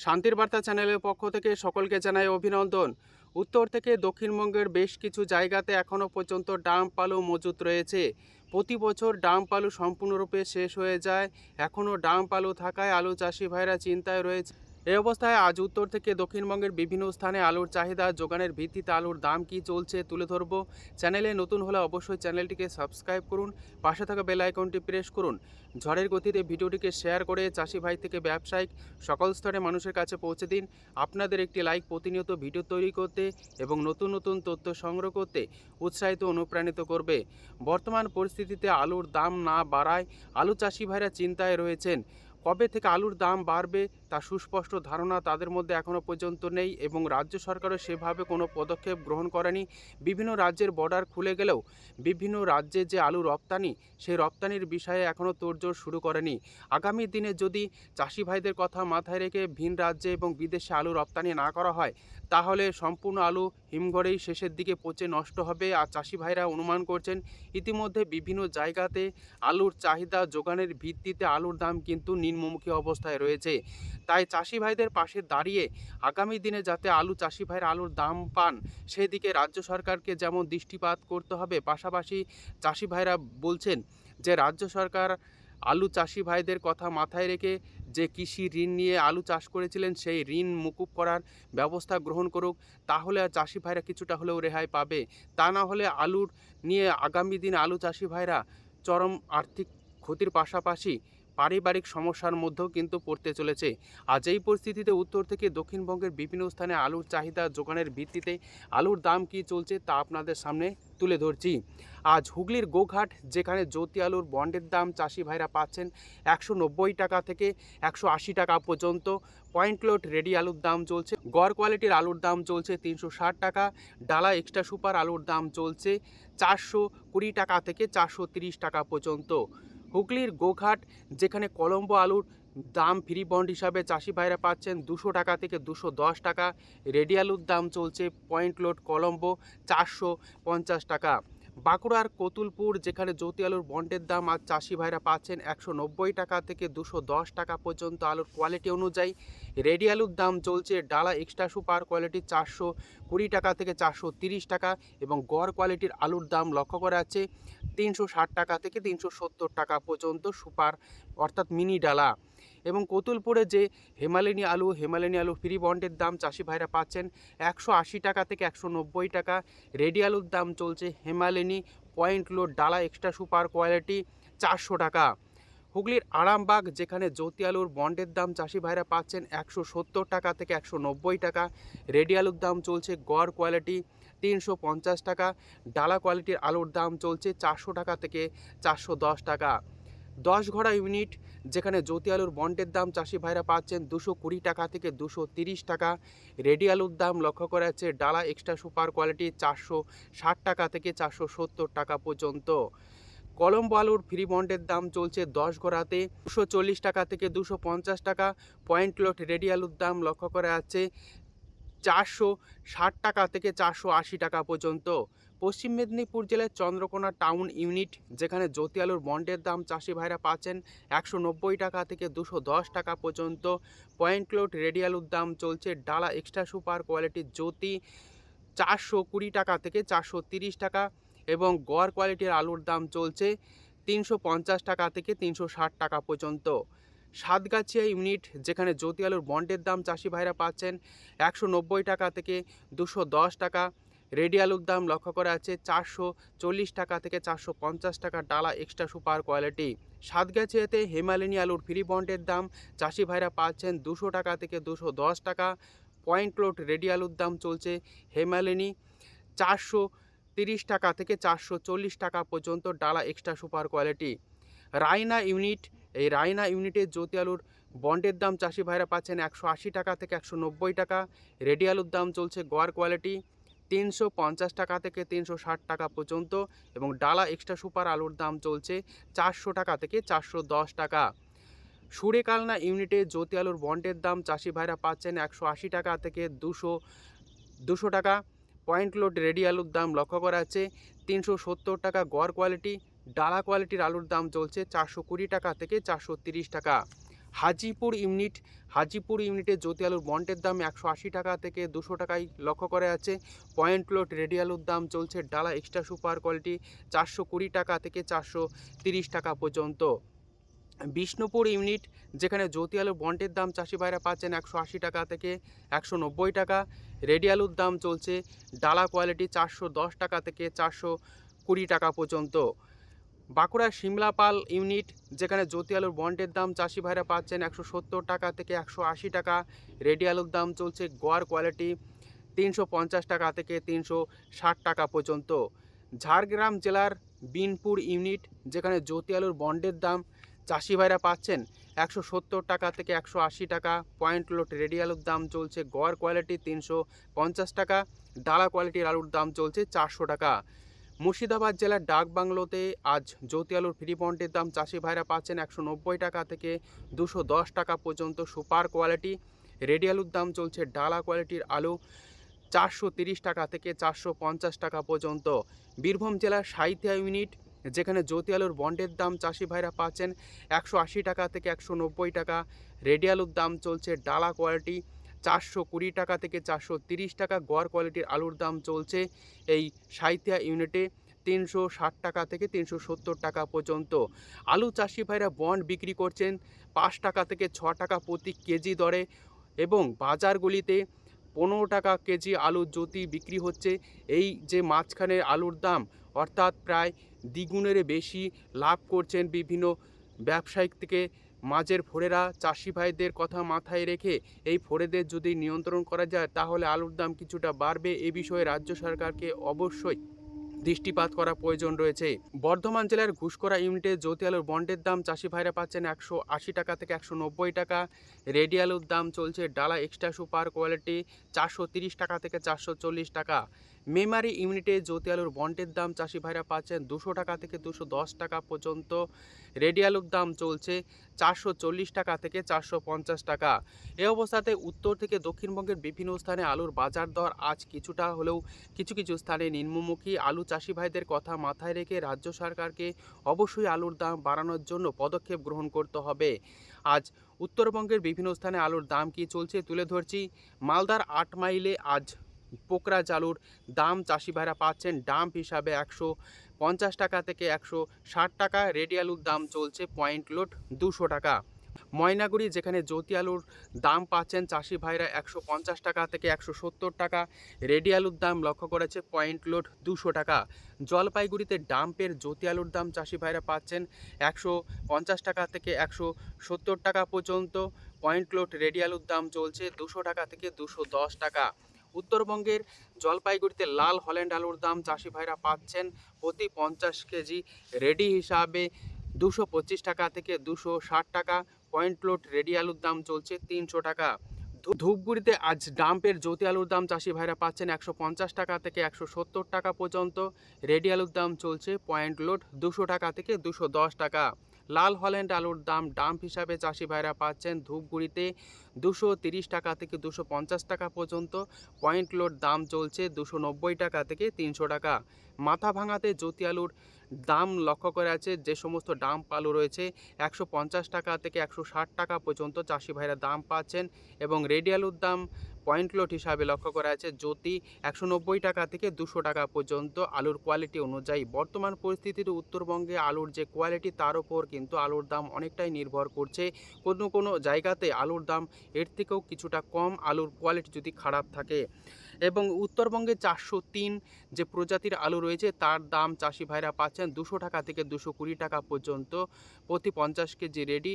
শান্তির বার্তা চ্যানেলের পক্ষ থেকে সকলকে জানাই অভিনন্দন। উত্তর থেকে দক্ষিণবঙ্গের বেশ কিছু জায়গাতে এখনও পর্যন্ত ডাম্প আলু মজুত রয়েছে। প্রতি বছর ডাম্প আলু সম্পূর্ণরূপে শেষ হয়ে যায়, এখনও ডাম্প আলু থাকায় আলু চাষি ভাইরা চিন্তায় রয়েছে। এই অবস্থায় আজ উত্তর থেকে দক্ষিণবঙ্গের বিভিন্ন স্থানে আলুর চাহিদা যোগানের ভিত্তিতে আলুর দাম কী চলছে তুলে ধরবো। চ্যানেলে নতুন হলে অবশ্যই চ্যানেলটিকে সাবস্ক্রাইব করুন, পাশে থাকা বেল আইকনটি প্রেস করুন। ঝড়ের গতিতে ভিডিওটিকে শেয়ার করে চাষি ভাই থেকে ব্যবসায়িক সকল স্তরে মানুষের কাছে পৌঁছে দিন। আপনাদের একটি লাইক প্রতিনিয়ত ভিডিও তৈরি করতে এবং নতুন নতুন তথ্য সংগ্রহ করতে উৎসাহিত অনুপ্রাণিত করবে। বর্তমান পরিস্থিতিতে আলুর দাম না বাড়ায় আলু চাষি ভাইরা চিন্তায় রয়েছেন। কবে থেকে আলুর দাম বাড়বে তা সুস্পষ্ট ধারণা তাদের মধ্যে এখনও পর্যন্ত নেই এবং রাজ্য সরকারও সেভাবে কোনো পদক্ষেপ গ্রহণ করেনি। বিভিন্ন রাজ্যের বর্ডার খুলে গেলেও বিভিন্ন রাজ্যে যে আলু রপ্তানি, সেই রপ্তানির বিষয়ে এখনও তোড়জোড় শুরু করেনি। আগামী দিনে যদি চাষি ভাইদের কথা মাথায় রেখে ভিন রাজ্যে এবং বিদেশে আলু রপ্তানি না করা হয়, তাহলে সম্পূর্ণ আলু হিমঘরেই শেষের দিকে পচে নষ্ট হবে। আর চাষি ভাইরা অনুমান করছেন ইতিমধ্যে বিভিন্ন জায়গাতে আলুর চাহিদা যোগানের ভিত্তিতে আলুর দাম কিন্তু নিম্নমুখী অবস্থায় রয়েছে। তাই চাষি ভাইদের পাশে দাঁড়িয়ে আগামী দিনে যাতে আলু চাষি ভাইরা আলুর দাম পান, সেদিকে রাজ্য সরকারকে যেমন দৃষ্টিপাত করতে হবে, পাশাপাশি চাষি ভাইরা বলছেন যে রাজ্য সরকার আলু চাষি ভাইদের কথা মাথায় রেখে যে কৃষি ঋণ নিয়ে আলু চাষ করেছিলেন সেই ঋণ মুকুব করার ব্যবস্থা গ্রহণ করুক, তাহলে চাষি ভাইরা কিছুটা হলেও রেহাই পাবে। তা না হলে আলুর নিয়ে আগামী দিনে আলু চাষি ভাইরা চরম আর্থিক ক্ষতির পাশাপাশি পারিবারিক সমস্যার মধ্যেও কিন্তু পড়তে চলেছে। আজ এই পরিস্থিতিতে উত্তর থেকে দক্ষিণবঙ্গের বিভিন্ন স্থানে আলুর চাহিদা যোগানের ভিত্তিতে আলুর দাম কী চলছে তা আপনাদের সামনে তুলে ধরছি। আজ হুগলির গোঘাট, যেখানে জ্যোতি আলুর বন্ডের দাম চাষি ভাইরা পাচ্ছেন 190 টাকা থেকে 180 টাকা পর্যন্ত। পয়েন্ট লোড রেডি আলুর দাম চলছে, গড় কোয়ালিটির আলুর দাম চলছে 360 টাকা। ডালা এক্সট্রা সুপার আলুর দাম চলছে 420 টাকা থেকে 430 টাকা পর্যন্ত। হুগলির গোঘাট, যেখানে কলম্বো আলুর দাম ফ্রি বন্ড হিসাবে চাষি ভাইরা পাচ্ছেন 200 টাকা থেকে 210 টাকা। রেডি আলুর দাম চলছে পয়েন্ট লোড কলম্বো 450 টাকা। বাঁকুড়ার কতুলপুর, যেখানে জ্যোতি আলুর বন্ডের দাম আজ চাষি ভাইরা পাচ্ছেন 190 টাকা থেকে 210 টাকা পর্যন্ত আলুর কোয়ালিটি অনুযায়ী। রেডি আলুর দাম চলছে ডালা এক্সট্রা সুপার কোয়ালিটি 420 টাকা থেকে 430 টাকা এবং গড় কোয়ালিটির আলুর দাম লক্ষ্য করা যাচ্ছে 360 টাকা থেকে 370 টাকা পর্যন্ত সুপার অর্থাৎ মিনি ডালা। এবং কতুলপুরে যে হেমালিনী আলু ফ্রি বন্ডের দাম চাষি ভাইরা পাচ্ছেন 180 টাকা থেকে 190 টাকা। রেডি আলুর দাম চলছে হেমালিনী পয়েন্ট লোড ডালা এক্সট্রা সুপার কোয়ালিটি 400 টাকা। হুগলির আরামবাগ, যেখানে জ্যোতি আলুর বন্ডের দাম চাষি ভাইরা পাচ্ছেন 170 টাকা থেকে 190 টাকা। রেডি আলুর দাম চলছে গড় কোয়ালিটি 350 টাকা। ডালা কোয়ালিটির আলুর দাম চলছে 400 টাকা থেকে 410 টাকা। 10 ঘড়া ইউনিট, যেখানে জ্যোতি আলুর বন্ডের দাম চাষি ভাইরা পাচ্ছেন 220 টাকা থেকে 230 টাকা। রেডি আলুর দাম লক্ষ্য করা যাচ্ছে ডালা এক্সট্রা সুপার কোয়ালিটি 460 টাকা থেকে 470 টাকা পর্যন্ত। কলম্বো আলুর ফ্রি বন্ডের দাম চলছে 10 ঘোড়াতে 240 টাকা থেকে 250 টাকা। পয়েন্ট লোড রেডি আলুর দাম লক্ষ্য করা যাচ্ছে 460 টাকা থেকে 480 টাকা পর্যন্ত। পশ্চিম মেদিনীপুর জেলার চন্দ্রকোনা টাউন ইউনিট, যেখানে জ্যোতি আলুর বন্ডের দাম চাষি ভাইরা পাচ্ছেন 190 টাকা থেকে 210 টাকা পর্যন্ত। পয়েন্ট লোড রেডি আলুর দাম চলছে ডালা এক্সট্রা সুপার কোয়ালিটির জ্যোতি 420 টাকা থেকে 430 টাকা এবং গড় কোয়ালিটির আলুর দাম চলছে 350 টাকা থেকে 360 টাকা পর্যন্ত। সাতগাছিয়া ইউনিট, যেখানে জ্যোতি আলুর বন্ডের দাম চাষি ভাইরা পাচ্ছেন 190 টাকা থেকে 210 টাকা। রেডি আলুর দাম লক্ষ্য করা আছে 440 টাকা থেকে 450 টাকা ডালা এক্সট্রা সুপার কোয়ালিটি। সাতগাছিয়াতে হেমালিনী আলুর ফ্রি বন্ডের দাম চাষি ভাইরা পাচ্ছেন 200 টাকা থেকে 210 টাকা। পয়েন্ট লোড রেডি আলুর দাম চলছে হেমালিনী 430 টাকা থেকে 440 টাকা পর্যন্ত ডালা extra super quality. Raina unit, এই রায়না ইউনিটের জ্যোতি আলুর বন্ডের দাম চাষি ভাইরা পাচ্ছেন 180 টাকা থেকে 190 টাকা। রেডি আলুর দাম চলছে গড় কোয়ালিটি 350 টাকা থেকে 360 টাকা পর্যন্ত এবং ডালা এক্সট্রা সুপার আলুর দাম চলছে 400 টাকা থেকে 410 টাকা। সুরেকালনা ইউনিটে জ্যোতি আলুর বন্ডের দাম চাষি ভাইরা পাচ্ছেন 180 টাকা থেকে 200 টাকা। পয়েন্ট লোড রেডি আলুর দাম লক্ষ্য করা যাচ্ছে 370 টাকা গড় কোয়ালিটি। ডালা কোয়ালিটির আলুর দাম চলছে 420 টাকা থেকে 430 টাকা। হাজিপুর ইউনিটে জ্যোতি আলুর বন্ডের দাম 180 টাকা থেকে 200 টাকায় লক্ষ্য করা যাচ্ছে। পয়েন্ট লোড রেডি আলুর দাম চলছে ডালা এক্সট্রা সুপার কোয়ালিটি 420 টাকা থেকে 430 টাকা পর্যন্ত। বিষ্ণুপুর ইউনিট, যেখানে জ্যোতি আলুর বন্ডের দাম চাষি ভাইরা পাচ্ছেন 180 টাকা থেকে 190 টাকা। রেডি আলুর দাম চলছে ডালা কোয়ালিটি 410 টাকা থেকে 420 টাকা পর্যন্ত। বাঁকুড়া শিমলাপাল ইউনিট, যেখানে জ্যোতি আলুর বন্ডের দাম চাষি ভাইরা পাচ্ছেন 170 টাকা থেকে 180 টাকা। রেডি আলুর দাম চলছে গোয়ার কোয়ালিটি 350 টাকা থেকে 360 টাকা পর্যন্ত। ঝাড়গ্রাম জেলার বিনপুর ইউনিট, যেখানে জ্যোতি আলুর বন্ডের দাম চাষি ভাইরা পাচ্ছেন 170 টাকা থেকে 180 টাকা। পয়েন্ট লোড রেডি আলুর দাম চলছে গোয়ার কোয়ালিটি 350 টাকা। ডালা কোয়ালিটির আলুর দাম চলছে 400 টাকা। মুর্শিদাবাদ জেলার ডাকবাংলোতে আজ জ্যোতি আলুর ফ্রি বন্ডের দাম চাষি ভাইরা পাচ্ছেন 190 টাকা থেকে 210 টাকা পর্যন্ত সুপার কোয়ালিটি। রেডি আলুর দাম চলছে ডালা কোয়ালিটির আলু 430 টাকা থেকে 450 টাকা পর্যন্ত। বীরভূম জেলার সাঁইথিয়া ইউনিট, যেখানে জ্যোতি আলুর বন্ডের দাম চাষি ভাইরা পাচ্ছেন 180 টাকা থেকে 190 টাকা। রেডি আলুর দাম চলছে ডালা কোয়ালিটি 420 টাকা থেকে 430 টাকা। গড় কোয়ালিটির আলুর দাম চলছে এই সাঁইথিয়া ইউনিটে 360 টাকা থেকে 370 টাকা পর্যন্ত। আলু চাষি ভাইরা বন্ড বিক্রি করছেন 5 টাকা থেকে 6 টাকা প্রতি কেজি দরে, এবং বাজারগুলিতে 15 টাকা কেজি আলুর জ্যোতি বিক্রি হচ্ছে। এই যে মাঝখানের আলুর দাম, অর্থাৎ প্রায় দ্বিগুণের বেশি লাভ করছেন বিভিন্ন ব্যবসায়িক থেকে মাঝের ফোরেরা। চাষি ভাইদের কথা মাথায় রেখে এই ফোরেদের যদি নিয়ন্ত্রণ করা যায়, তাহলে আলুর দাম কিছুটা বাড়বে। এ বিষয়ে রাজ্য সরকারকে অবশ্যই দৃষ্টিপাত করা প্রয়োজন রয়েছে। বর্ধমান জেলার ঘুষকরা ইউনিটে জ্যোতি আলুর বন্ডের দাম চাষি ভাইরা পাচ্ছেন 180 টাকা থেকে 190 টাকা। রেডি আলুর দাম চলছে ডালা এক্সট্রা সুপার কোয়ালিটি 430 টাকা থেকে 440 টাকা। মেমারি ইউনিটে জ্যোতি আলুর বন্ডের দাম চাষি ভাইরা পাচ্ছেন 200 টাকা থেকে 210 টাকা পর্যন্ত। রেডি আলুর দাম চলছে 440 টাকা থেকে 450 টাকা। এই অবস্থাতে উত্তর থেকে দক্ষিণবঙ্গের বিভিন্ন স্থানে আলুর বাজার দর আজ কিছুটা হলেও কিছু কিছু স্থানে নিম্নমুখী। আলু চাষি ভাইদের কথা মাথায় রেখে রাজ্য সরকারকে অবশ্যই আলুর দাম বাড়ানোর জন্য পদক্ষেপ গ্রহণ করতে হবে। আজ উত্তরবঙ্গের বিভিন্ন স্থানে আলুর দাম কী চলছে তুলে ধরছি। মালদার 8 মাইলে আজ পোকরাজ আলুর দাম চাষি ভাইরা পাচ্ছেন ডাম্প হিসাবে 150 টাকা থেকে 160 টাকা। রেডি আলুর দাম চলছে পয়েন্ট লোড 200 টাকা। ময়নাগুড়ি, যেখানে জ্যোতি আলুর দাম পাচ্ছেন চাষি ভাইরা 150 টাকা থেকে 170 টাকা। রেডি আলুর দাম লক্ষ্য করেছে পয়েন্ট লোড 200 টাকা। জলপাইগুড়িতে ডাম্পের জ্যোতি আলুর দাম চাষি ভাইরা পাচ্ছেন 150 টাকা থেকে 170 টাকা পর্যন্ত। পয়েন্ট লোড রেডি আলুর দাম চলছে 200 টাকা থেকে 210 টাকা। উত্তরবঙ্গের জলপাইগুড়িতে লাল হল্যান্ড আলুর দাম চাষি ভাইরা পাচ্ছেন প্রতি 50 কেজি রেডি হিসাবে 225 টাকা থেকে 260 টাকা। পয়েন্ট লোড রেডি আলুর দাম চলছে 300 টাকা। ধূপগুড়িতে আজ ডাম্পের জ্যোতি আলুর দাম চাষি ভাইরা পাচ্ছেন 150 টাকা থেকে 170 টাকা পর্যন্ত। রেডি আলুর দাম চলছে পয়েন্ট লোড 200 টাকা থেকে 210 টাকা। লাল হল্যান্ড আলুর দাম ডাম্প হিসাবে চাষি ভাইরা পাচ্ছেন ধূপগুড়িতে 230 টাকা থেকে 250 টাকা পর্যন্ত। পয়েন্ট লোড দাম চলছে 290 টাকা থেকে 300 টাকা। মাথা ভাঙাতে জ্যোতি আলুর দাম লক্ষ্য করে আছে, যে সমস্ত ডাম্প আলু রয়েছে 150 টাকা থেকে 160 টাকা পর্যন্ত চাষি ভাইরা দাম পাচ্ছেন, এবং রেডি আলুর দাম পয়েন্ট লোড হিসাবে লক্ষ্য করা আছে জ্যোতি 190 টাকা থেকে 200 টাকা পর্যন্ত আলুর কোয়ালিটি অনুযায়ী। বর্তমান পরিস্থিতিতে উত্তরবঙ্গে আলুর যে কোয়ালিটি, তার উপর কিন্তু আলুর দাম অনেকটাই নির্ভর করছে। কোনো কোনো জায়গাতে আলুর দাম এর থেকেও কিছুটা কম, আলুর কোয়ালিটি যদি খারাপ থাকে। এবং উত্তরবঙ্গে 403 যে প্রজাতির আলু রয়েছে, তার দাম চাষি ভাইরা পাচ্ছেন 200 টাকা থেকে 220 টাকা পর্যন্ত প্রতি 50 কেজি রেডি।